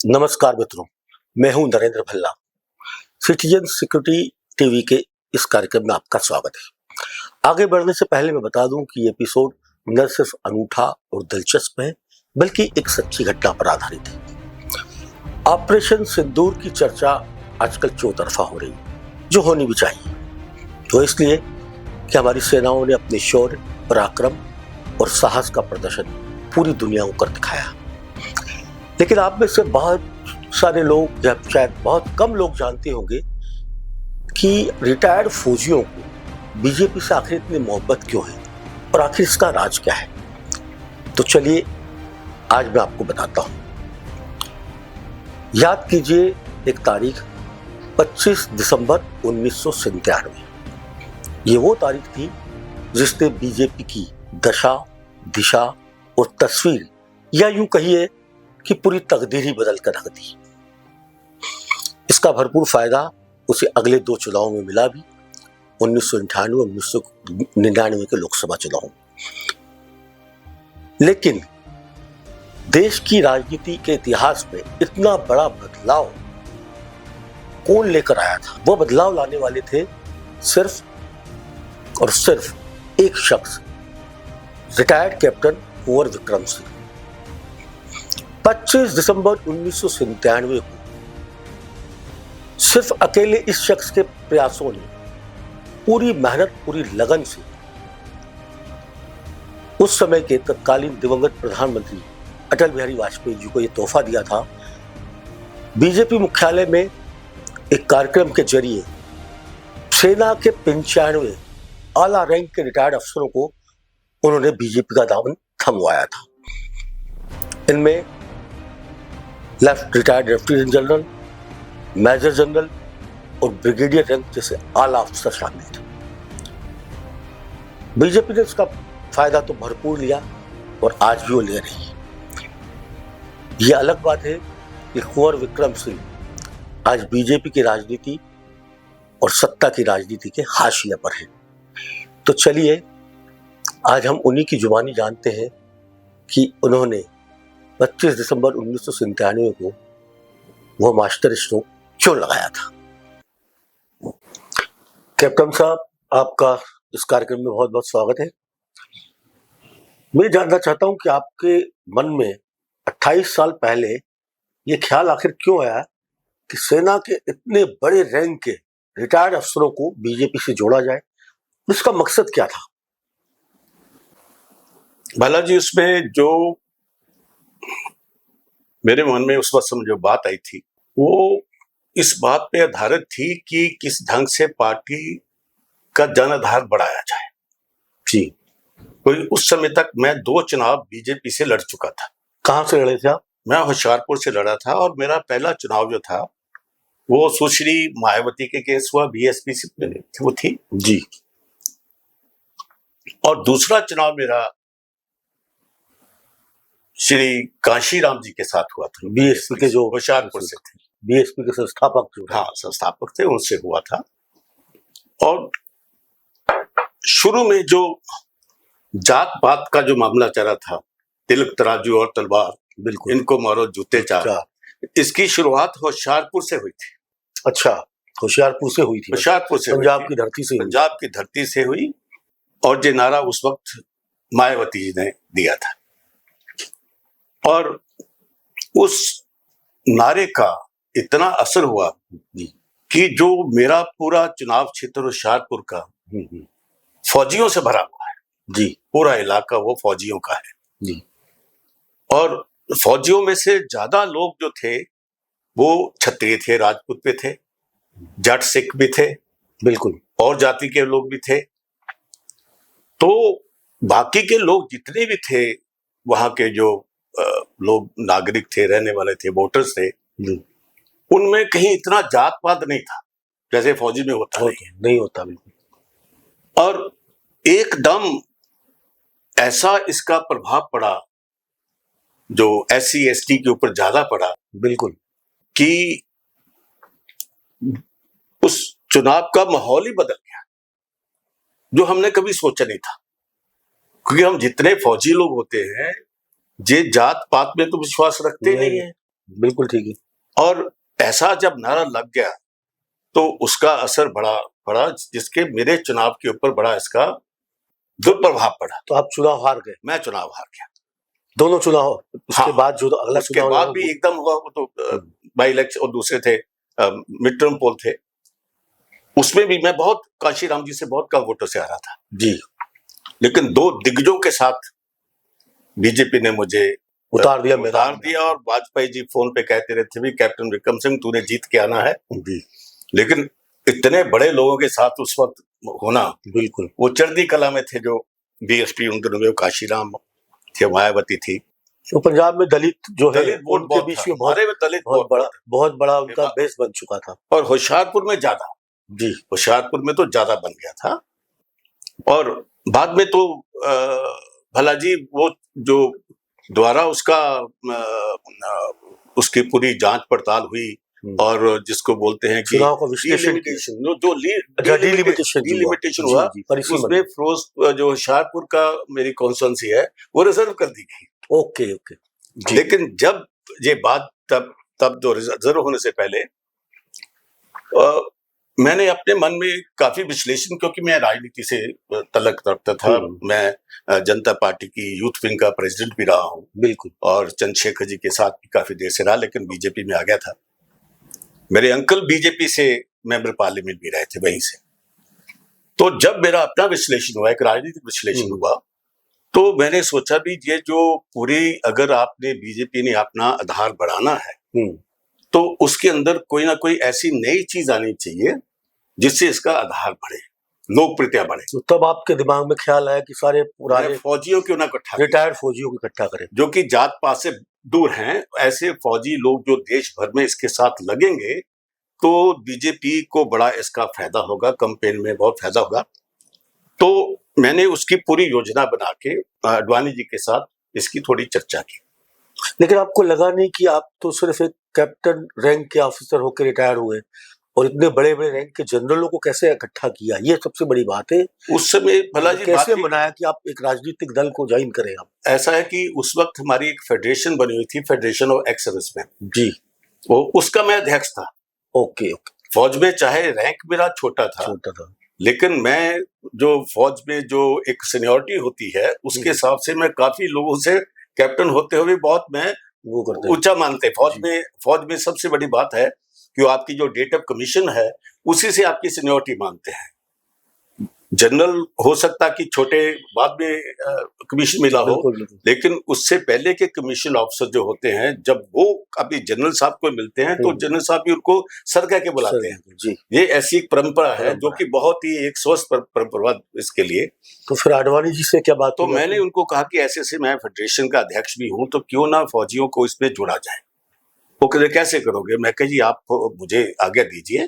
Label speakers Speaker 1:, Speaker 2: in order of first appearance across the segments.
Speaker 1: नमस्कार मित्रों, मैं हूं Narendra Bhalla. Citizen security TV के इस कार्यक्रम में आपका स्वागत है। आगे बढ़ने से पहले मैं बता दूं कि ये एपिसोड न सिर्फ अनूठा और दिलचस्प है, बल्कि एक सच्ची घटना पर आधारित है। ऑपरेशन सिंदूर की चर्चा आजकल चौतरफा हो रही, जो होनी भी चाहिए। तो इसलिए कि हमारी सेनाओं ने अपने शौर्य, पराक्रम और साहस का प्रदर्शन पूरी दुनिया को कर दिखाया। लेकिन आप में से बहुत सारे लोग या शायद बहुत कम लोग जानते होंगे कि रिटायर्ड फौजियों को बीजेपी से आखिर इतनी मोहब्बत क्यों है और आखिर इसका राज क्या है। तो चलिए आज मैं आपको बताता हूं। याद कीजिए एक तारीख 25 दिसंबर 1997। ये वो तारीख थी जिसने बीजेपी की दशा, दिशा और तस्वीर, या यूं कहिए कि पूरी तकदीर ही बदल कर रख दी। इसका भरपूर फायदा उसे अगले दो चुनावों में मिला भी, 1998 और 1999 के लोकसभा चुनाव। लेकिन देश की राजनीति के इतिहास में इतना बड़ा बदलाव कौन लेकर आया था? वो बदलाव लाने वाले थे सिर्फ और सिर्फ एक शख्स, रिटायर्ड कैप्टन कुंवर विक्रम सिंह। 25 दिसंबर 1997 को सिर्फ अकेले इस शख्स के प्रयासों ने पूरी मेहनत, पूरी लगन से उस समय के तत्कालीन दिवंगत प्रधानमंत्री अटल बिहारी वाजपेयी जी को यह तोहफा दिया था। बीजेपी मुख्यालय में एक कार्यक्रम के जरिए सेना के 95 आला रैंक के रिटायर्ड अफसरों को उन्होंने बीजेपी का दामन थमवाया था। इनमें retired lieutenant general, major general और ब्रिगेडियर रैंक जैसे आला अफसर शामिल थे। बीजेपी ने इसका फायदा तो भरपूर लिया और आज भी वो ले रही है। यह अलग बात है कि कुंवर विक्रम सिंह आज बीजेपी की राजनीति और सत्ता की राजनीति के हाशिए पर है। तो चलिए आज हम उन्हीं की जुबानी जानते हैं कि उन्होंने 25 दिसंबर 1997 को वो मास्टर स्ट्रोक क्यों लगाया था। कैप्टन साहब, आपका इस कार्यक्रम में बहुत बहुत स्वागत है। मैं जानना चाहता हूं कि आपके मन में 28 साल पहले ये ख्याल आखिर क्यों आया कि सेना के इतने बड़े रैंक के रिटायर्ड अफसरों को बीजेपी से जोड़ा जाए? इसका मकसद क्या था?
Speaker 2: बालाजी, उसमें जो मेरे मन में उस वक्त जो बात आई थी वो इस बात पे आधारित थी कि किस ढंग से पार्टी का जनाधार बढ़ाया जाए।
Speaker 1: जी,
Speaker 2: कोई उस समय तक मैं 2 चुनाव बीजेपी से लड़ चुका था।
Speaker 1: कहां से लड़े थे आप?
Speaker 2: मैं होशियारपुर से लड़ा था और मेरा पहला चुनाव जो था वो सुश्री मायावती के केस हुआ, बीएसपी से वो थी
Speaker 1: जी।
Speaker 2: और दूसरा चुनाव मेरा श्री कांशीराम जी के साथ हुआ था,
Speaker 1: बीएसपी के जो
Speaker 2: होशियारपुर से थे,
Speaker 1: बीएसपी के संस्थापक जो
Speaker 2: संस्थापक थे, उनसे हुआ था। और शुरू में जो जात पात का जो मामला चला था, तिलक तराजू और तलवार,
Speaker 1: बिल्कुल,
Speaker 2: इनको मारो जूते चार, इसकी शुरुआत होशियारपुर से हुई थी।
Speaker 1: अच्छा, होशियारपुर से हुई थी?
Speaker 2: होशियारपुर से,
Speaker 1: पंजाब की धरती से?
Speaker 2: पंजाब की धरती से हुई। और ये नारा उस वक्त मायावती जी ने दिया था और उस नारे का इतना असर हुआ कि जो मेरा पूरा चुनाव क्षेत्र होशियारपुर का फौजियों से भरा हुआ है।
Speaker 1: जी,
Speaker 2: पूरा इलाका वो फौजियों का है
Speaker 1: जी।
Speaker 2: और फौजियों में से ज्यादा लोग जो थे वो क्षत्रिय थे, राजपूत भी थे, जट सिख भी थे,
Speaker 1: बिल्कुल,
Speaker 2: और जाति के लोग भी थे। तो बाकी के लोग जितने भी थे, वहां के जो लोग नागरिक थे, रहने वाले थे, वोटर्स थे, उनमें कहीं इतना जात पात नहीं था जैसे फौजी में होता
Speaker 1: नहीं होता। बिल्कुल।
Speaker 2: और एकदम ऐसा इसका प्रभाव पड़ा जो SC ST के ऊपर ज्यादा पड़ा,
Speaker 1: बिल्कुल,
Speaker 2: कि उस चुनाव का माहौल ही बदल गया, जो हमने कभी सोचा नहीं था। क्योंकि हम जितने फौजी लोग होते हैं, ये जात पात में तो विश्वास रखते नहीं है,
Speaker 1: बिल्कुल ठीक है।
Speaker 2: और ऐसा जब नारा लग गया तो उसका असर बड़ा पड़ा, जिसके मेरे चुनाव के ऊपर बड़ा इसका दुष्प्रभाव पड़ा।
Speaker 1: तो आप चुनाव हार गए?
Speaker 2: मैं चुनाव हार गया।
Speaker 1: दोनों चुनाव? उसके
Speaker 2: हाँ,
Speaker 1: बाद जो अगला
Speaker 2: उसके
Speaker 1: चुनाव
Speaker 2: बाद
Speaker 1: हुआ,
Speaker 2: भी एकदम हुआ, वो तो बाई इलेक्शन और दूसरे थे मिड टर्म पोल थे, उसमें भी मैं बहुत काशीराम जी से बहुत कम वोटों से हारा था
Speaker 1: जी।
Speaker 2: लेकिन दो दिग्गजों के साथ बीजेपी ने मुझे
Speaker 1: उतार दिया
Speaker 2: और वाजपेयी जी फोन पे कहते रहते भी कैप्टन विक्रम सिंह तूने जीत के आना है
Speaker 1: जी।
Speaker 2: लेकिन इतने बड़े लोगों के साथ उस वक्त होना,
Speaker 1: बिल्कुल।
Speaker 2: वो चढ़ती कला में थे जो बीएसपी उन दिनों में, काशीराम थे, मायावती थी।
Speaker 1: तो पंजाब में दलित जो है
Speaker 2: दलित वोट
Speaker 1: उनके
Speaker 2: बहुत
Speaker 1: बीच
Speaker 2: था,
Speaker 1: में
Speaker 2: हमारे में दलित
Speaker 1: बहुत बड़ा उनका बेस बन चुका था।
Speaker 2: और होशियारपुर में ज्यादा
Speaker 1: जी।
Speaker 2: होशियारपुर में तो ज्यादा बन गया था। और बाद में तो भला जी वो जो द्वारा उसका उसकी पूरी जांच पड़ताल हुई और जिसको बोलते हैं कि
Speaker 1: चुनाव का विश्लेषण,
Speaker 2: जो
Speaker 1: डिलिमिटेशन
Speaker 2: हुआ, उसमें फिरोज जो होशियारपुर का मेरी कॉन्स्टिट्यूएंसी है वो रिजर्व कर दी गई।
Speaker 1: Okay okay.
Speaker 2: लेकिन जब ये बात तब जो रिजर्व होने से पहले मैंने अपने मन में काफी विश्लेषण, क्योंकि मैं राजनीति से तल्लक रखता था, मैं जनता पार्टी की यूथ विंग का प्रेसिडेंट भी रहा हूँ।
Speaker 1: बिल्कुल।
Speaker 2: और चंद्रशेखर जी के साथ भी काफी देर से रहा, लेकिन बीजेपी में आ गया था। मेरे अंकल बीजेपी से मेंबर पार्लियामेंट भी रहे थे वहीं से। तो जब मेरा अपना विश्लेषण हुआ, एक राजनीतिक विश्लेषण हुआ, तो मैंने सोचा भी ये जो पूरी, अगर आपने बीजेपी ने अपना आधार बढ़ाना है तो उसके अंदर कोई ना कोई ऐसी नई चीज आनी चाहिए जिससे इसका आधार बढ़े, लोकप्रियता बढ़े।
Speaker 1: तो तब आपके दिमाग में ख्याल आया कि सारे पुराने
Speaker 2: फौजियों क्यों ना इकट्ठा,
Speaker 1: रिटायर्ड फौजियों को इकट्ठा करें,
Speaker 2: जो कि जात पात से दूर हैं। ऐसे फौजी लोग जो देश भर में इसके साथ लगेंगे तो बीजेपी को बड़ा इसका फायदा होगा, कैंपेन में बहुत फायदा होगा। तो मैंने उसकी पूरी योजना बना के आडवाणी जी के साथ इसकी थोड़ी चर्चा की।
Speaker 1: लेकिन आपको लगा नहीं कि आप तो सिर्फ एक कैप्टन रैंक के ऑफिसर होकर रिटायर हुए और इतने बड़े बड़े रैंक के जनरलों को कैसे इकट्ठा किया? ये सबसे बड़ी बात है।
Speaker 2: उस समय भला जी
Speaker 1: कैसे बनाया कि आप एक राजनीतिक दल को ज्वाइन करें? आप,
Speaker 2: ऐसा है कि उस वक्त हमारी एक फेडरेशन बनी हुई थी, फेडरेशन ऑफ एक्स सर्विसमैन
Speaker 1: जी,
Speaker 2: वो उसका मैं अध्यक्ष था।
Speaker 1: Okay okay.
Speaker 2: फौज में चाहे रैंक मेरा छोटा था, लेकिन मैं जो फौज में जो एक सीनियरिटी होती है उसके हिसाब से मैं काफी लोगों से कैप्टन होते हुए बहुत मैं
Speaker 1: वो करते
Speaker 2: ऊंचा मानते। फौज में सबसे बड़ी बात है कि आपकी जो डेट ऑफ कमीशन है उसी से आपकी सीनियरिटी मानते हैं। जनरल हो सकता कि छोटे बाद में कमीशन मिला हो, लेकिन उससे पहले के कमीशन ऑफिसर जो होते हैं, जब वो अभी जनरल साहब को मिलते हैं तो जनरल साहब भी उनको सर कह के बुलाते हैं जी। ये ऐसी एक परंपरा है जो कि बहुत ही एक स्वस्थ परंपरा इसके लिए।
Speaker 1: तो फिर आडवाणी जी से क्या बात?
Speaker 2: तो मैंने उनको कहा कि ऐसे से मैं फेडरेशन का अध्यक्ष भी हूं, तो क्यों ना फौजियों को इसमें जोड़ा जाए। वो कहते कैसे करोगे? मैं कहा जी आप मुझे आज्ञा दीजिए।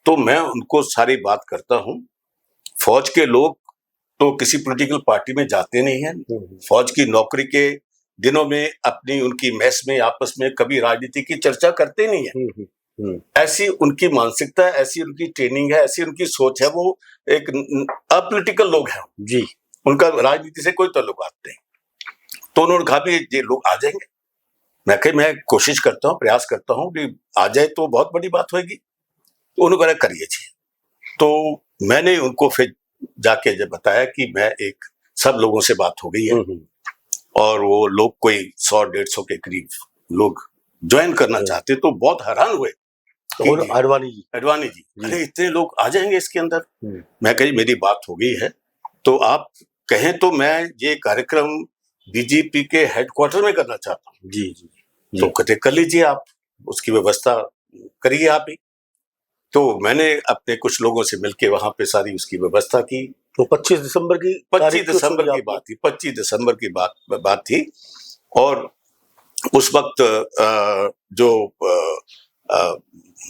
Speaker 2: तो मैं उनको सारी बात करता हूँ। फौज के लोग तो किसी पॉलिटिकल पार्टी में जाते नहीं हैं। फौज की नौकरी के दिनों में अपनी उनकी मैस में आपस में कभी राजनीति की चर्चा करते नहीं है। ऐसी उनकी मानसिकता है, ऐसी उनकी ट्रेनिंग है, ऐसी उनकी सोच है। वो एक अपॉलिटिकल लोग हैं जी, उनका राजनीति से कोई ताल्लुकात नहीं। तो उन्होंने कहा भी ये लोग आ जाएंगे। मैं कही मैं कोशिश करता हूँ, प्रयास करता हूँ कि आ जाए तो बहुत बड़ी बात होगी। तो उन्होंने कहा करिए जी। तो मैंने उनको फिर जाके जब बताया कि मैं एक सब लोगों से बात हो गई है और वो लोग कोई 100-150 के करीब लोग ज्वाइन करना चाहते, तो बहुत हैरान हुए।
Speaker 1: आडवाणी जी
Speaker 2: अरे इतने लोग आ जाएंगे इसके अंदर। मैं कही मेरी बात हो गई है, तो आप कहें तो मैं ये कार्यक्रम बीजेपी के हेडक्वार्टर में करना चाहता हूँ। जी। तो कहते कर लीजिए आप, उसकी व्यवस्था करिए आप ही। तो मैंने अपने कुछ लोगों से मिलके वहां पे सारी उसकी व्यवस्था की।
Speaker 1: तो 25 दिसंबर की बात थी।
Speaker 2: 25 दिसंबर की बात थी। और उस वक्त जो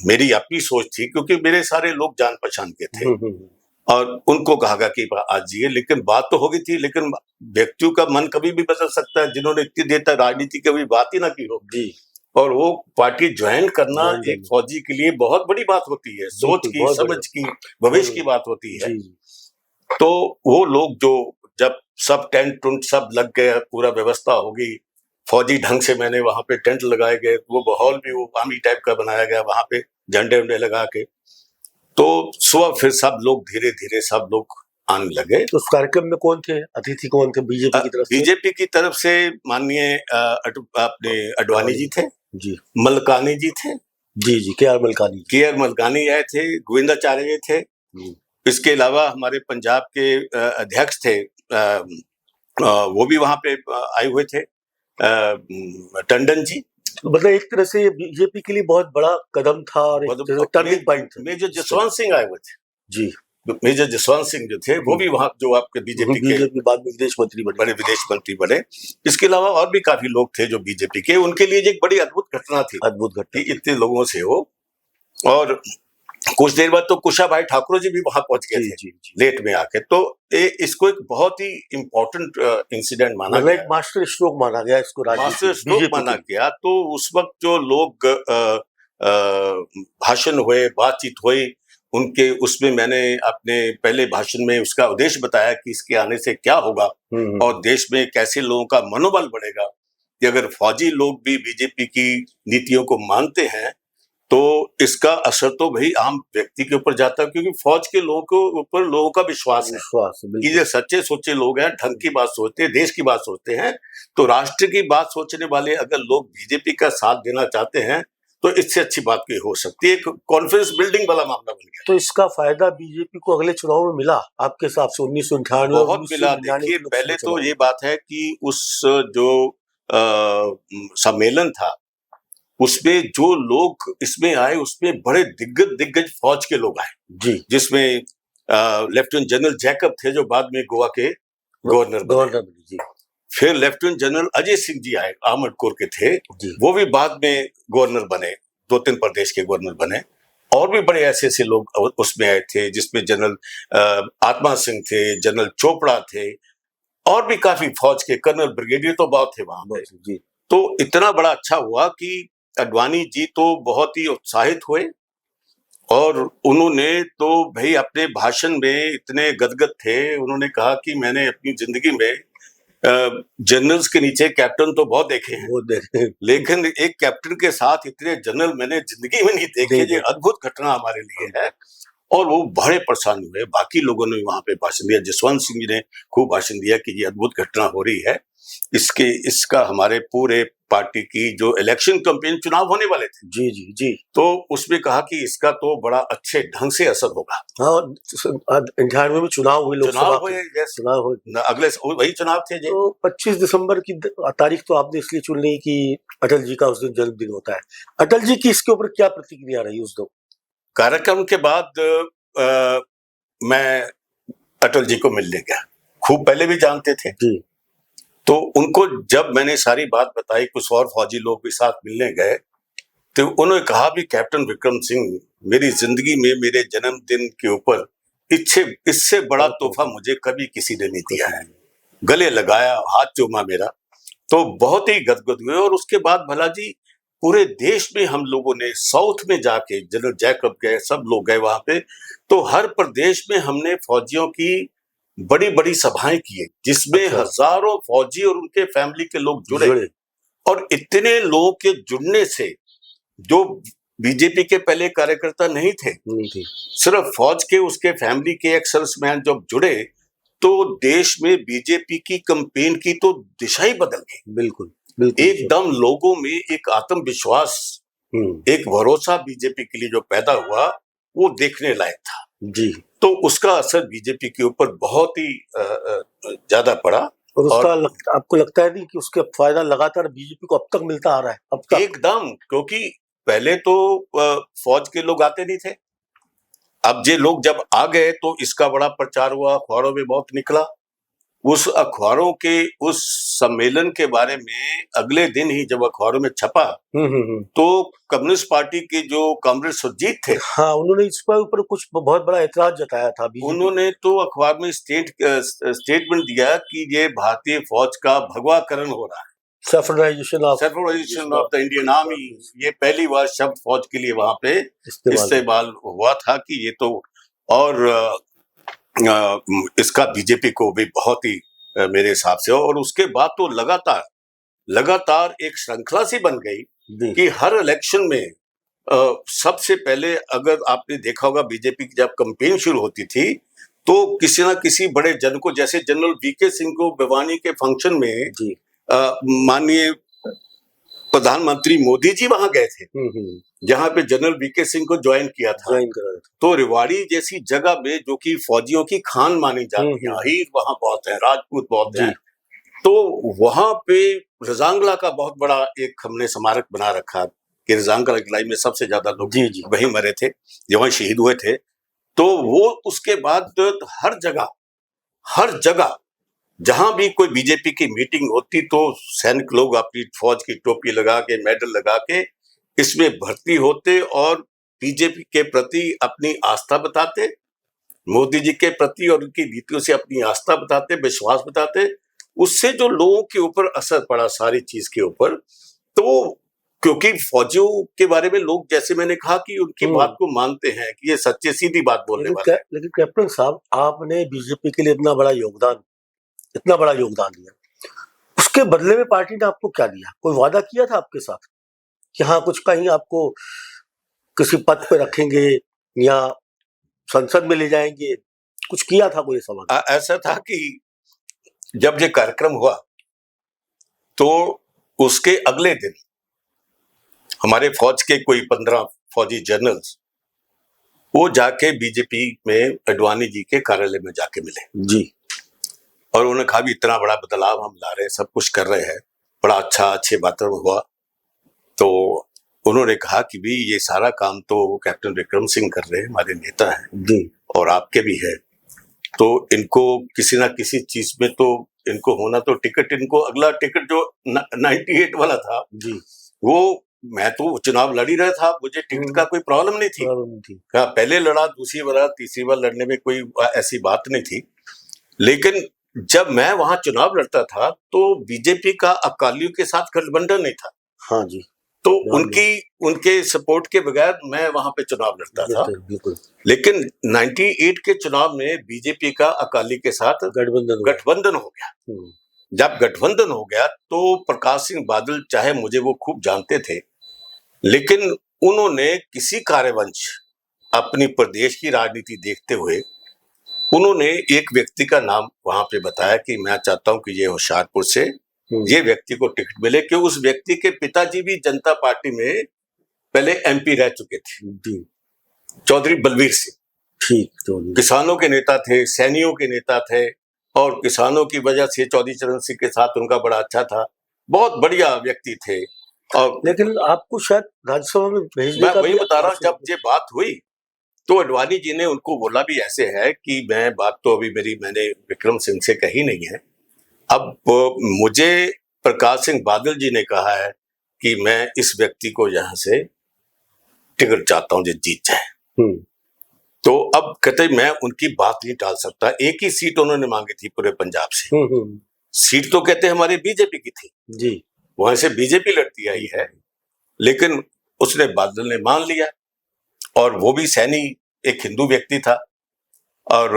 Speaker 2: मेरी अपनी सोच थी, क्योंकि मेरे सारे लोग जान पहचान के थे और उनको कहा गया कि आज जिए। लेकिन बात तो हो गई थी, लेकिन व्यक्तियों का मन कभी भी बदल सकता है जिन्होंने इतनी देर तक राजनीति की कभी बात ही ना की हो जी। और वो पार्टी ज्वाइन करना एक फौजी के लिए बहुत बड़ी बात होती है, सोच की, समझ की, भविष्य की बात होती है। तो वो लोग जो जब सब टेंट टुंट सब लग गए, पूरा व्यवस्था हो गई, फौजी ढंग से मैंने वहां पे टेंट लगाए गए, वो माहौल भी वो आर्मी टाइप का बनाया गया, वहां पे झंडे वंडे लगा के। तो सुबह फिर सब लोग धीरे धीरे सब लोग आने लगे।
Speaker 1: तो उस कार्यक्रम में कौन थे, अतिथि कौन थे बीजेपी की तरफ से?
Speaker 2: बीजेपी की तरफ से माननीय अपने अडवाणी जी थे,
Speaker 1: जी
Speaker 2: मलकानी जी थे,
Speaker 1: जी के आर मलकानी
Speaker 2: मलकानी आए थे, गोविंदाचार्य जी थे। इसके अलावा हमारे पंजाब के अध्यक्ष थे, वो भी वहां पे आए हुए थे, टंडन जी।
Speaker 1: मतलब एक तरह से ये बीजेपी के लिए बहुत बड़ा कदम था और एक टर्निंग पॉइंट था।
Speaker 2: मेजर जसवंत सिंह आए हुए थे
Speaker 1: जी,
Speaker 2: मेजर जसवंत सिंह जो थे वो भी वहां, जो आपके बीजेपी के
Speaker 1: बाद में विदेश मंत्री बने,
Speaker 2: बड़े विदेश मंत्री बने। इसके अलावा और भी काफी लोग थे जो बीजेपी के, उनके लिए एक बड़ी अद्भुत घटना थी,
Speaker 1: अद्भुत घटना
Speaker 2: कि इतने लोगों से हो। और कुछ देर बाद तो कुशाभाई ठाकुर जी भी वहां पहुंच गए थे लेट में आके। तो इसको एक बहुत ही इम्पोर्टेंट इंसिडेंट माना गया,
Speaker 1: एक मास्टर स्ट्रोक माना गया इसको,
Speaker 2: मास्टर स्ट्रोक माना गया। तो उस वक्त जो लोग भाषण हुए, बातचीत हुई उनके, उसमें मैंने अपने पहले भाषण में उसका उद्देश्य बताया कि इसके आने से क्या होगा और देश में कैसे लोगों का मनोबल बढ़ेगा, कि अगर फौजी लोग भी बीजेपी की नीतियों को मानते हैं तो इसका असर तो भाई आम व्यक्ति के ऊपर जाता है, क्योंकि फौज के लोगों के ऊपर लोगों का विश्वास है कि ये सच्चे सोचे लोग हैं, ढंग की बात सोचते हैं, देश की बात सोचते हैं। तो राष्ट्र की बात सोचने वाले अगर लोग बीजेपी का साथ देना चाहते हैं तो इससे अच्छी बात कोई हो सकती है। एक कॉन्फिडेंस बिल्डिंग वाला मामला बन गया।
Speaker 1: तो इसका फायदा बीजेपी को अगले चुनाव में मिला आपके हिसाब से? 1998
Speaker 2: बहुत मिला। देखिए, पहले तो ये बात है कि उस जो सम्मेलन था उसमें जो लोग इसमें आए उसमें बड़े दिग्गज फौज के लोग आए जी, जिसमें लेफ्टिनेंट जनरल जैकब थे जो बाद में गोवा के गवर्नर जी। फिर लेफ्टिनेंट जनरल अजय सिंह जी आए, आर्मर्ड कोर के थे, वो भी बाद में गवर्नर बने, 2-3 प्रदेश के गवर्नर बने। और भी बड़े ऐसे लोग उसमें आए थे, जिसमें जनरल आत्मा सिंह थे, जनरल चोपड़ा थे, और भी काफी फौज के कर्नल ब्रिगेडियर तो बहुत थे वहां पे जी। तो इतना बड़ा अच्छा हुआ कि अडवाणी जी तो बहुत ही उत्साहित हुए और उन्होंने तो भाई अपने भाषण में इतने गदगद थे। उन्होंने कहा कि मैंने अपनी जिंदगी में जनरल्स के नीचे कैप्टन तो बहुत देखे हैं, लेकिन एक कैप्टन के साथ इतने जनरल मैंने जिंदगी में नहीं देखे। ये अद्भुत घटना हमारे लिए है। और वो बड़े परेशान हुए। बाकी लोगों ने वहां पे भाषण दिया, जसवंत सिंह जी ने खूब भाषण दिया कि ये अद्भुत घटना हो रही है, इसका हमारे पूरे पार्टी की जो इलेक्शन कैंपेन, चुनाव होने वाले थे जी, तो उसमें कहा कि इसका तो बड़ा अच्छे ढंग से असर होगा।
Speaker 1: हाँ, 98 में चुनाव हुए,
Speaker 2: चुनाव हुए, अगले वही चुनाव थे जी।
Speaker 1: तो 25 दिसंबर की तारीख तो आपने इसलिए चुन ली कि अटल जी का उस दिन जन्मदिन होता है। अटल जी की इसके ऊपर क्या प्रतिक्रिया रही उस दो
Speaker 2: कार्यक्रम के बाद? मैं अटल जी को मिलने गया, खूब पहले भी जानते थे जी। तो उनको जब मैंने सारी बात बताई, कुछ और फौजी लोग भी साथ मिलने गए, तो उन्होंने कहा भी कैप्टन विक्रम सिंह, मेरी जिंदगी में मेरे जन्मदिन के ऊपर इससे बड़ा तोहफा मुझे कभी किसी ने नहीं दिया है। गले लगाया, हाथ चूमा मेरा, तो बहुत ही गदगद हुए। और उसके बाद भला जी पूरे देश में हम लोगों ने साउथ में जाके, जनरल जैकब गए, सब लोग गए वहां पे, तो हर प्रदेश में हमने फौजियों की बड़ी बड़ी सभाएं की, जिसमें हजारों फौजी और उनके फैमिली के लोग जुड़े। और इतने लोगों के जुड़ने से, जो बीजेपी के पहले कार्यकर्ता नहीं थे, सिर्फ फौज के उसके फैमिली के एक सर्विसमैन जब जुड़े, तो देश में बीजेपी की कैंपेन की तो दिशा ही बदल गई। बिल्कुल एकदम लोगों में एक आत्मविश्वास, एक भरोसा बीजेपी के लिए जो पैदा हुआ, वो देखने लायक था जी। तो उसका असर बीजेपी के ऊपर बहुत ही ज्यादा पड़ा।
Speaker 1: और उसका आपको लगता है नहीं कि उसका फायदा लगातार बीजेपी को अब तक मिलता आ रहा है? अब तक
Speaker 2: एकदम, क्योंकि पहले तो फौज के लोग आते नहीं थे, अब ये लोग जब आ गए तो इसका बड़ा प्रचार हुआ, अखबारों में बहुत निकला। उस अखबारों के उस सम्मेलन के बारे में अगले दिन ही जब अखबारों में छपा, तो कम्युनिस्ट पार्टी के जो कॉमरेड सुरजीत थे,
Speaker 1: हाँ, उन्होंने इस पर ऊपर कुछ बहुत बड़ा ऐतराज जताया था।
Speaker 2: उन्होंने तो अखबार में स्टेटमेंट दिया कि ये भारतीय फौज का भगवाकरण हो रहा है,
Speaker 1: सैफरनाइजेशन
Speaker 2: ऑफ द इंडियन आर्मी। ये पहली बार शब्द फौज के लिए वहां पे इस्तेमाल हुआ था कि ये तो, और इसका बीजेपी को भी बहुत ही मेरे हिसाब से, और उसके बाद तो लगातार लगातार एक श्रृंखला सी बन गई
Speaker 1: जी
Speaker 2: कि हर इलेक्शन में सबसे पहले अगर आपने देखा होगा बीजेपी की जब कैंपेन शुरू होती थी तो किसी ना किसी बड़े जन को, जैसे जनरल वीके सिंह को भिवानी के फंक्शन में
Speaker 1: जी
Speaker 2: माननीय प्रधानमंत्री मोदी जी वहां गए थे, जहां पे जनरल वीके सिंह को ज्वाइन किया था।
Speaker 1: ज्वाइन करा था।
Speaker 2: तो रेवाड़ी जैसी जगह में जो कि फौजियों की खान मानी जाती है, अहीर वहां बहुत है, राजपूत बहुत है, तो वहां पे रजांगला का बहुत बड़ा एक हमने स्मारक बना रखा कि रजांगला की लड़ाई में सबसे ज्यादा लोग
Speaker 1: जी
Speaker 2: वहीं मरे थे, जो वहीं शहीद हुए थे। तो वो उसके बाद हर जगह जहां भी कोई बीजेपी की मीटिंग होती तो सैनिक लोग अपनी फौज की टोपी लगा के, मेडल लगा के इसमें भर्ती होते और बीजेपी के प्रति अपनी आस्था बताते, मोदी जी के प्रति और उनकी नीतियों से अपनी आस्था बताते, विश्वास बताते। उससे जो लोगों के ऊपर असर पड़ा सारी चीज के ऊपर, तो क्योंकि फौजियों के बारे में लोग, जैसे मैंने कहा कि उनकी बात को मानते हैं कि ये सच्चे सीधी बात बोलने वाले हैं।
Speaker 1: लेकिन कैप्टन साहब, आपने बीजेपी के लिए इतना बड़ा योगदान दिया, उसके बदले में पार्टी ने आपको क्या दिया? कोई वादा किया था आपके साथ कि हाँ कुछ कहीं आपको किसी पद पे रखेंगे या संसद में ले जाएंगे? कुछ किया था कोई सवाल?
Speaker 2: ऐसा था कि जब ये कार्यक्रम हुआ तो उसके अगले दिन हमारे फौज के कोई 15 फौजी जनरल्स वो जाके बीजेपी में अडवाणी जी के कार्यालय में जाके मिले
Speaker 1: जी,
Speaker 2: और उन्होंने कहा भी इतना बड़ा बदलाव हम ला रहे हैं, सब कुछ कर रहे हैं, बड़ा अच्छे वातावरण हुआ। तो उन्होंने कहा कि भी ये सारा काम तो कैप्टन विक्रम सिंह कर रहे हैं, हमारे नेता हैं
Speaker 1: जी
Speaker 2: और आपके भी है, तो इनको किसी ना किसी चीज में तो इनको होना, तो टिकट, इनको अगला टिकट जो 98 वाला था
Speaker 1: जी,
Speaker 2: वो, मैं तो चुनाव लड़ ही रहा था, मुझे टिकट का कोई प्रॉब्लम नहीं थी। हाँ, पहले लड़ा, दूसरी बार, तीसरी बार लड़ने में कोई ऐसी बात नहीं थी। लेकिन जब मैं वहां चुनाव लड़ता था तो बीजेपी का अकालियों के साथ गठबंधन नहीं था।
Speaker 1: हाँ जी,
Speaker 2: तो उनके सपोर्ट के बगैर मैं वहां पे चुनाव लड़ता था।
Speaker 1: बिल्कुल।
Speaker 2: लेकिन 98 के चुनाव में बीजेपी का अकाली के साथ गठबंधन हो गया। जब गठबंधन हो गया तो प्रकाश सिंह बादल, चाहे मुझे वो खूब जानते थे, लेकिन उन्होंने किसी कार्यवंश अपनी प्रदेश की राजनीति देखते हुए उन्होंने एक व्यक्ति का नाम वहां पे बताया कि मैं चाहता हूं कि ये होशियारपुर से ये व्यक्ति को टिकट मिले, कि उस व्यक्ति के पिताजी भी जनता पार्टी में पहले एमपी रह चुके थे, चौधरी बलवीर सिंह। ठीक, किसानों के नेता थे, सैनियों के नेता थे और किसानों की वजह से चौधरी चरण सिंह के साथ उनका बड़ा अच्छा था, बहुत बढ़िया व्यक्ति थे। और लेकिन आपको शायद राज्यसभा में भेजने का, मैं वही बता रहा हूँ, जब ये बात हुई तो अडवाणी जी ने उनको बोला भी ऐसे है कि मैं बात तो अभी मैंने विक्रम सिंह से कही नहीं है, अब मुझे प्रकाश सिंह बादल जी ने कहा है कि मैं इस व्यक्ति को यहाँ से टिकट चाहता हूँ जो जीत जाए। तो अब कहते मैं उनकी बात नहीं टाल सकता, एक ही सीट उन्होंने मांगी थी पूरे पंजाब से। सीट तो कहते हमारे बीजेपी की थी जी, वहां से बीजेपी लड़ती आई है, लेकिन उसने बादल ने मान लिया और वो भी सैनी एक हिंदू व्यक्ति था। और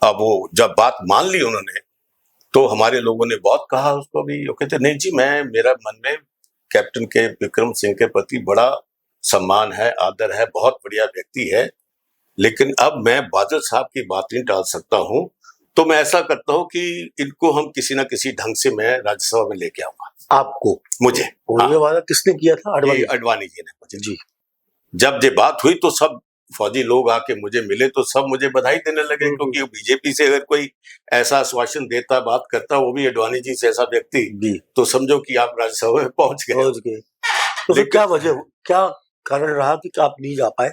Speaker 2: अब वो जब बात मान ली उन्होंने तो हमारे लोगों ने बहुत कहा उसको भी, वो कहते नहीं जी, मेरा मन में कैप्टन के विक्रम सिंह के प्रति बड़ा सम्मान है, आदर है, बहुत बढ़िया व्यक्ति है, लेकिन अब मैं बादल साहब की बात नहीं टाल सकता हूं, तो मैं ऐसा करता हूं कि इनको हम किसी ना किसी ढंग से मैं राज्यसभा में लेके आऊंगा। आपको? मुझे।
Speaker 1: ये वादा किसने किया था?
Speaker 2: अडवाणी जी ने मुझे जी। जब ये बात हुई तो सब फौजी लोग आके मुझे मिले तो सब मुझे बधाई देने लगे, क्योंकि बीजेपी से अगर कोई ऐसा आश्वासन देता, बात करता, वो भी अडवाणी जी से ऐसा व्यक्ति, तो समझो कि आप राज्यसभा में पहुंच गए।
Speaker 1: तो फिर क्या कारण रहा कि आप नहीं जा पाए?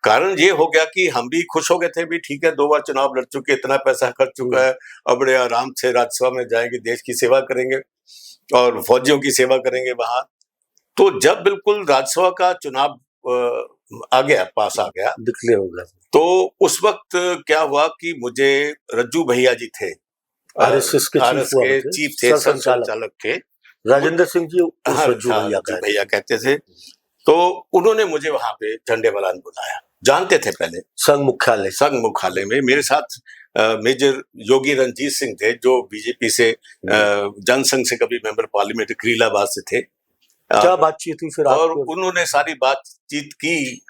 Speaker 2: कारण ये हो गया कि हम भी खुश हो गए थे, भी ठीक है 2 बार चुनाव लड़ चुके, इतना पैसा खर्च चुका है, अब बड़े आराम से राज्यसभा में जाएंगे, देश की सेवा करेंगे और फौजियों की सेवा करेंगे वहां। तो जब बिल्कुल राज्यसभा का चुनाव आ गया, पास आ गया,
Speaker 1: डिक्लेयर हो गया,
Speaker 2: तो उस वक्त क्या हुआ कि मुझे रज्जू भैया जी थे,
Speaker 1: आरएसएस के
Speaker 2: चीफ थे, संचालक थे,
Speaker 1: राजेंद्र सिंह जी
Speaker 2: रज्जू भैया कहते थे। तो उन्होंने मुझे वहां पे झंडे वाला बुलाया, जानते थे पहले, संघ मुख्यालय में मेरे साथ मेजर योगी रंजीत सिंह थे, जो बीजेपी से जनसंघ से कभी मेंबर पार्लियामेंट खरीलाबाद से थे।
Speaker 1: क्या बातचीत हुई फिर
Speaker 2: और
Speaker 1: आपकी?
Speaker 2: उन्होंने सारी बातचीत की,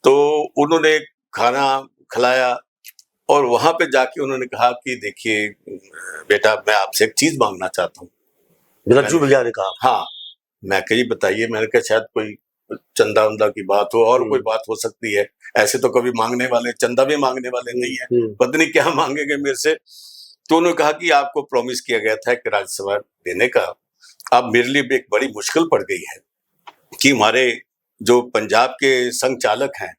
Speaker 2: तो उन्होंने खाना खिलाया और वहां पे जाके उन्होंने कहा कि देखिए बेटा, मैं आपसे एक चीज मांगना चाहता हूँ।
Speaker 1: रज्जू भैया ने कहा?
Speaker 2: हाँ। मैं कही बताइए। मैंने कहा शायद कोई चंदा वंदा की बात हो और कोई बात हो सकती है, ऐसे तो कभी मांगने वाले, चंदा भी मांगने वाले नहीं है, पता नहीं क्या मांगेंगे मेरे से। तो उन्होंने कहा कि आपको प्रॉमिस किया गया था कि राज्यसभा देने का, अब मेरे लिए भी एक बड़ी मुश्किल पड़ गई है कि हमारे जो पंजाब के संघ चालक हैं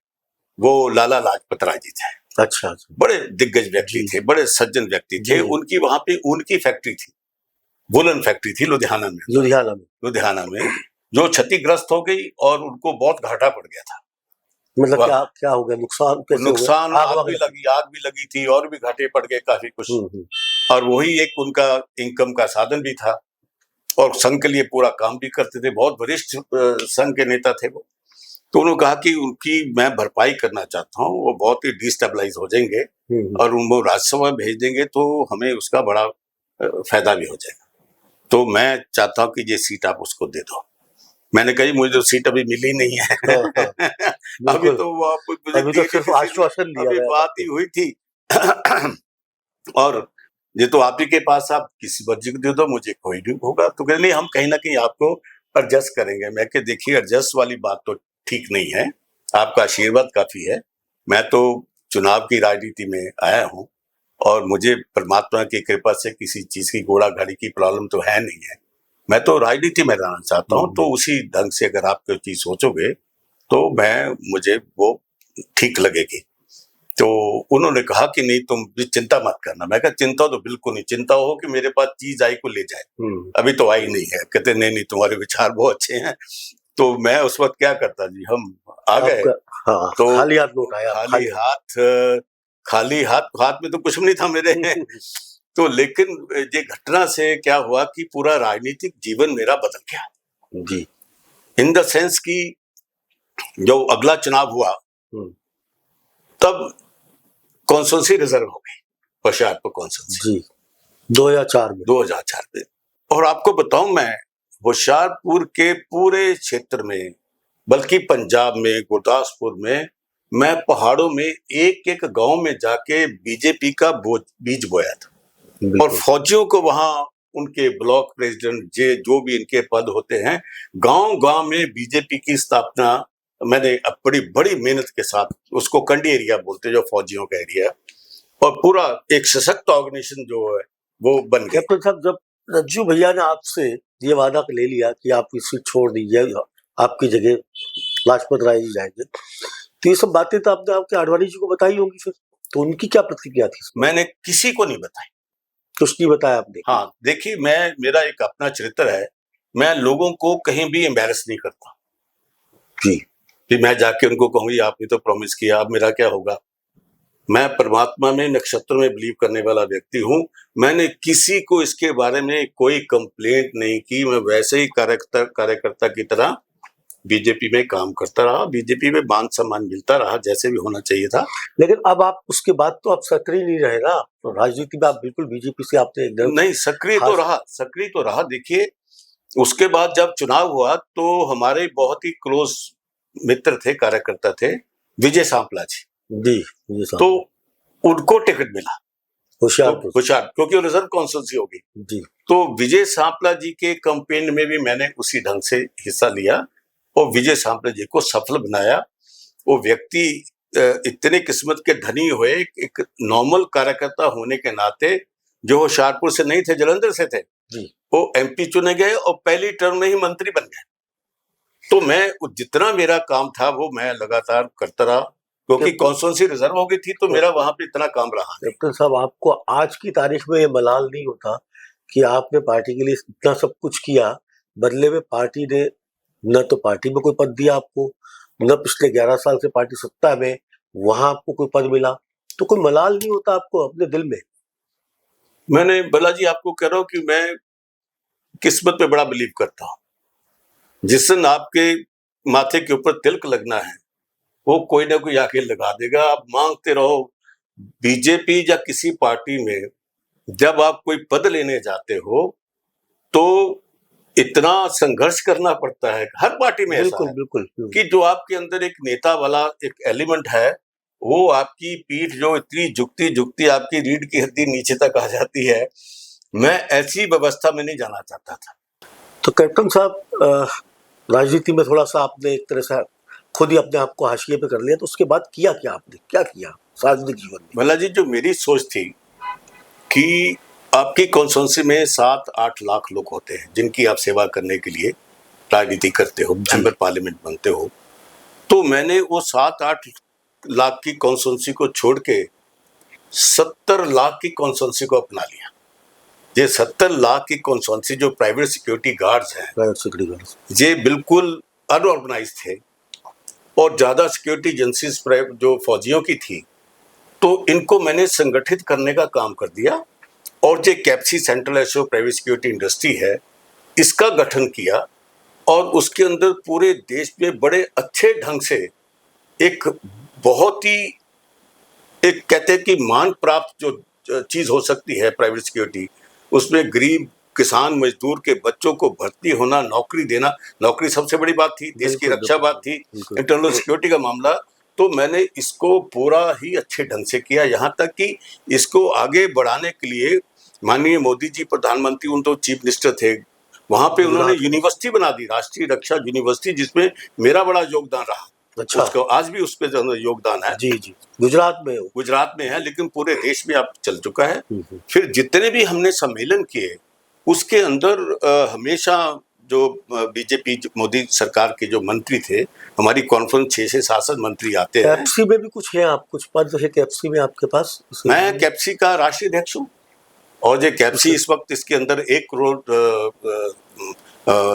Speaker 2: वो लाला लाजपत राय जी थे।
Speaker 1: अच्छा।
Speaker 2: बड़े दिग्गज व्यक्ति थे, बड़े सज्जन व्यक्ति थे। उनकी वहां पे उनकी फैक्ट्री थी, वुलन फैक्ट्री थी लुधियाना में, जो क्षतिग्रस्त हो गई और उनको बहुत घाटा पड़ गया था।
Speaker 1: मतलब क्या हो गया? नुकसान
Speaker 2: आग भी लगी थी और भी घाटे पड़ गए काफी कुछ। और वही एक उनका इनकम का साधन भी था और संघ के लिए पूरा काम भी करते थे, बहुत वरिष्ठ संघ के नेता थे वो। तो उन्होंने कहा कि उनकी मैं भरपाई करना चाहता हूँ, वो बहुत ही डिस्टेबलाइज हो जाएंगे और उनको राज्यसभा में भेज देंगे तो हमें उसका बड़ा फायदा भी हो जाएगा। तो मैं चाहता हूँ कि ये सीट आप उसको दे दो। मैंने कही मुझे तो सीट अभी मिली नहीं है। अभी तो वो आप मुझे
Speaker 1: अभी तो सिर्फ आश्वासन दिया
Speaker 2: अभी बात ही हुई थी। और ये तो आप ही के पास, आप किसी मर्जी को दे दो, मुझे कोई नहीं होगा। तो कह नहीं, हम कहीं ना कहीं आपको एडजस्ट करेंगे। मैं कह देखिए, एडजस्ट वाली बात तो ठीक नहीं है, आपका आशीर्वाद काफी है। मैं तो चुनाव की राजनीति में आया हूँ और मुझे परमात्मा की कृपा से किसी चीज की घोड़ा गाड़ी की प्रॉब्लम तो है नहीं है। मैं तो राजनीति में रहना चाहता हूँ, तो उसी ढंग से अगर आप कोई चीज सोचोगे तो मुझे वो ठीक लगेगी। तो उन्होंने कहा कि नहीं, तुम भी चिंता मत करना। मैं कहा चिंता तो बिल्कुल नहीं, चिंता हो कि मेरे पास चीज आई को ले जाए, अभी तो आई नहीं है। कहते नहीं, तुम्हारे विचार बहुत अच्छे हैं। तो मैं उस वक्त क्या करता जी, हम आ गए।
Speaker 1: तो खाली हाथ लौट आया?
Speaker 2: खाली हाथ में तो कुछ नहीं था मेरे। तो लेकिन ये घटना से क्या हुआ कि पूरा राजनीतिक जीवन मेरा बदल गया जी, इन द सेंस कि जो अगला चुनाव हुआ तब कॉन्स्टिट्यूंसी रिजर्व हो गई, होशियारपुर कॉन्स्टिट्यूंसी जी, 2004 में। और आपको बताऊं, मैं होशियारपुर के पूरे क्षेत्र में, बल्कि पंजाब में, गुरदासपुर में, मैं पहाड़ों में एक एक गांव में जाके बीजेपी का बीज बोया था। और फौजियों को वहां उनके ब्लॉक प्रेसिडेंट जो भी इनके पद होते हैं, गांव-गांव में बीजेपी की स्थापना मैंने बड़ी बड़ी मेहनत के साथ, उसको कंडी एरिया बोलते हैं जो फौजियों का एरिया, और पूरा एक सशक्त ऑर्गेनाइजेशन जो है वो बन गया।
Speaker 1: कैप्टन साहब, जब रज्जू भैया ने आपसे ये वादा ले लिया कि आप इस सीट छोड़ दीजिए, आपकी जगह लाजपत राय जी जाएंगे, तो ये सब बातें तो आपने आपके आडवाणी जी को बताई होंगी फिर, तो उनकी क्या प्रतिक्रिया थी?
Speaker 2: मैंने किसी को नहीं बताई।
Speaker 1: कुछ नहीं बताया आपने?
Speaker 2: हाँ, देखिए, मेरा एक अपना चरित्र है, मैं लोगों को कहीं भी एम्बैरेस नहीं करता जी, कि मैं जाके उनको कहूंगी आपने तो प्रॉमिस किया, अब मेरा क्या होगा। मैं परमात्मा में, नक्षत्र में बिलीव करने वाला व्यक्ति हूँ। मैंने किसी को इसके बारे में कोई कंप्लेंट नहीं की। मैं वैसे ही कार्यकर्ता की तरह बीजेपी में काम करता रहा, बीजेपी में मान सम्मान मिलता रहा, जैसे भी होना चाहिए था।
Speaker 1: लेकिन अब आप उसके बाद तो आप सक्रिय नहीं रहे ना, तो राजनीति में आप बिल्कुल बीजेपी से आपने एकदम
Speaker 2: नहीं, सक्रिय तो रहा। देखिए, उसके बाद जब चुनाव हुआ तो हमारे बहुत ही क्लोज मित्र थे, कार्यकर्ता थे, विजय सांपला जी, तो उनको टिकट मिला होशियारपुर, क्योंकि वो रिजर्व कॉन्स्टिट्यूंसी होगी जी। तो विजय सांपला जी के कैंपेन में भी मैंने उसी ढंग से हिस्सा लिया और विजय सांपला जी को सफल बनाया। वो व्यक्ति इतने किस्मत के धनी हुए, एक नॉर्मल कार्यकर्ता होने के नाते, जो होशियारपुर से नहीं थे, जलंधर से थे जी, वो एमपी चुने गए और पहली टर्म में ही मंत्री बन गए। तो मैं जितना मेरा काम था वो मैं लगातार करता रहा, क्योंकि कॉन्स्टिट्यूंसी रिजर्व हो गई थी, तो मेरा वहां पे इतना काम रहा।
Speaker 1: कैप्टन साहब, आपको आज की तारीख में ये मलाल नहीं होता कि आपने पार्टी के लिए इतना सब कुछ किया, बदले में पार्टी ने न तो पार्टी में कोई पद दिया आपको, न पिछले 11 साल से पार्टी सत्ता में, वहां आपको कोई पद मिला, तो कोई मलाल नहीं होता आपको अपने दिल में?
Speaker 2: मैंने बालाजी आपको कह रहा हूँ कि मैं किस्मत पे बड़ा बिलीव करता हूँ। जिस दिन आपके माथे के ऊपर तिलक लगना है, वो कोई ना कोई आके लगा देगा। आप मांगते रहो, बीजेपी या किसी पार्टी में जब आप कोई पद लेने जाते हो तो इतना संघर्ष करना पड़ता है। हर पार्टी में ऐसा
Speaker 1: बिल्कुल
Speaker 2: है
Speaker 1: बिल्कुल
Speaker 2: कि जो आपके अंदर एक नेता वाला एक एलिमेंट है, वो आपकी पीठ जो इतनी झुकती आपकी रीढ़ की हड्डी नीचे तक आ जाती है। मैं ऐसी व्यवस्था में नहीं जाना चाहता था।
Speaker 1: तो कैप्टन साहब, राजनीति में थोड़ा सा आपने एक तरह से खुद ही अपने आप को हाशिए पे कर लिया, तो उसके बाद किया क्या आपने, क्या किया सार्वजनिक जीवन में?
Speaker 2: भला जी, जो मेरी सोच थी कि आपकी कॉन्स्टिट्यूंसी में 7-8 लाख लोग होते हैं जिनकी आप सेवा करने के लिए राजनीति करते हो, मेंबर पार्लियामेंट बनते हो, तो मैंने वो 7-8 लाख की कॉन्स्टिट्यूंसी को छोड़ के 70 लाख की कॉन्स्टिट्यूंसी को अपना लिया। ये 70 लाख की कॉन्स्टिट्यूंसी जो प्राइवेट सिक्योरिटी गार्ड्स हैं,
Speaker 1: प्राइवेट सिक्योरिटी गार्ड्स,
Speaker 2: ये बिल्कुल अनऑर्गेनाइज थे और ज्यादा सिक्योरिटी एजेंसीज जो फौजियों की थी, तो इनको मैंने संगठित करने का काम कर दिया और जो कैप्सी सेंट्रल एसो प्राइवेट सिक्योरिटी इंडस्ट्री है, इसका गठन किया और उसके अंदर पूरे देश में बड़े अच्छे ढंग से एक बहुत ही एक कहते हैं कि मान प्राप्त जो चीज हो सकती है प्राइवेट सिक्योरिटी, उसमें गरीब किसान मजदूर के बच्चों को भर्ती होना, नौकरी देना, नौकरी सबसे बड़ी बात थी, देश की रक्षा बात थी, इंटरनल सिक्योरिटी का मामला। तो मैंने इसको पूरा ही अच्छे ढंग से किया, यहाँ तक कि इसको आगे बढ़ाने के लिए माननीय मोदी जी प्रधानमंत्री, उन तो चीफ मिनिस्टर थे, वहां पे उन्होंने यूनिवर्सिटी बना दी, राष्ट्रीय रक्षा यूनिवर्सिटी, जिसमें मेरा बड़ा योगदान रहा।
Speaker 1: अच्छा,
Speaker 2: उसको आज भी उस पर योगदान है।
Speaker 1: जी जी, गुजरात में हो?
Speaker 2: गुजरात में है, लेकिन पूरे देश में अब चल चुका है। फिर जितने भी हमने सम्मेलन किए, उसके अंदर हमेशा जो बीजेपी मोदी सरकार के जो मंत्री थे, हमारी कॉन्फ्रेंस 6 से 7 मंत्री आते हैं।
Speaker 1: कैप्सी में भी कुछ है, आप कुछ पद है कैप्सी में आपके पास?
Speaker 2: मैं कैप्सी का राष्ट्रीय अध्यक्ष हूँ और ये कैप्सी इस वक्त इसके अंदर 1 करोड़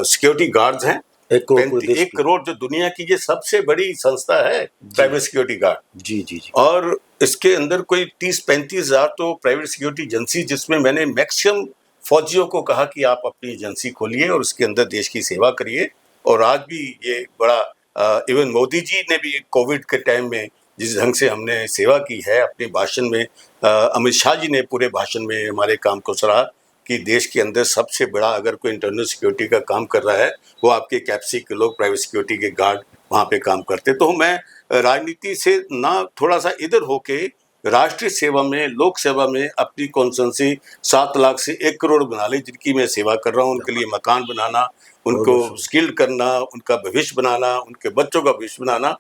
Speaker 2: सिक्योरिटी गार्ड्स हैं।
Speaker 1: 1 करोड़
Speaker 2: 1 करोड़ जो दुनिया की ये सबसे बड़ी संस्था है प्राइवेट सिक्योरिटी गार्ड।
Speaker 1: जी जी जी।
Speaker 2: और इसके अंदर कोई 30-35 हजार तो प्राइवेट सिक्योरिटी एजेंसी, जिसमें मैंने मैक्सिमम फौजियों को कहा कि आप अपनी एजेंसी खोलिए और उसके अंदर देश की सेवा करिए। और आज भी ये बड़ा इवन मोदी जी ने भी कोविड के टाइम में जिस ढंग से हमने सेवा की है अपने भाषण में, अमित शाह जी ने पूरे भाषण में हमारे काम को सराहा कि देश के अंदर सबसे बड़ा अगर कोई इंटरनल सिक्योरिटी का काम कर रहा है, वो आपके कैप्सी के लोग, प्राइवेट सिक्योरिटी के गार्ड वहाँ पे काम करते। तो मैं राजनीति से ना थोड़ा सा इधर होके राष्ट्रीय सेवा में, लोक सेवा में अपनी कॉन्स्टिट्यूंसी 7 लाख से 1 करोड़ बना ली, जिनकी मैं सेवा कर रहा हूँ। उनके लिए मकान बनाना, उनको स्किल्ड करना, उनका भविष्य बनाना, उनके बच्चों का भविष्य बनाना,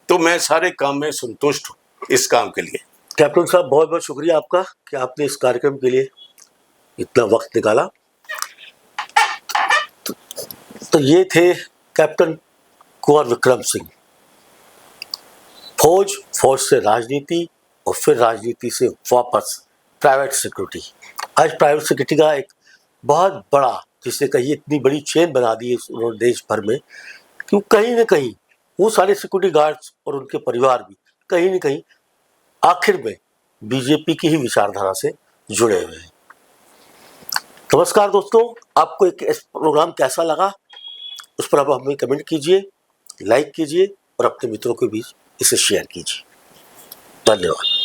Speaker 2: तो मैं सारे काम में संतुष्ट हूँ इस काम के लिए।
Speaker 1: कैप्टन साहब, बहुत बहुत शुक्रिया आपका कि आपने इस कार्यक्रम के लिए इतना वक्त निकाला। तो ये थे कैप्टन कुंवर विक्रम सिंह। फौज से राजनीति और फिर राजनीति से वापस प्राइवेट सिक्योरिटी। आज प्राइवेट सिक्योरिटी का एक बहुत बड़ा, जिसे कहिए इतनी बड़ी चेन बना दी है उन्होंने देश भर में, कि कहीं ना कहीं वो सारे सिक्योरिटी गार्ड्स और उनके परिवार भी कहीं ना कहीं आखिर में बीजेपी की ही विचारधारा से जुड़े हुए हैं। नमस्कार दोस्तों, आपको एक प्रोग्राम कैसा लगा उस पर आप हमें कमेंट कीजिए, लाइक कीजिए और अपने मित्रों के बीच इसे शेयर कीजिए। धन्यवाद।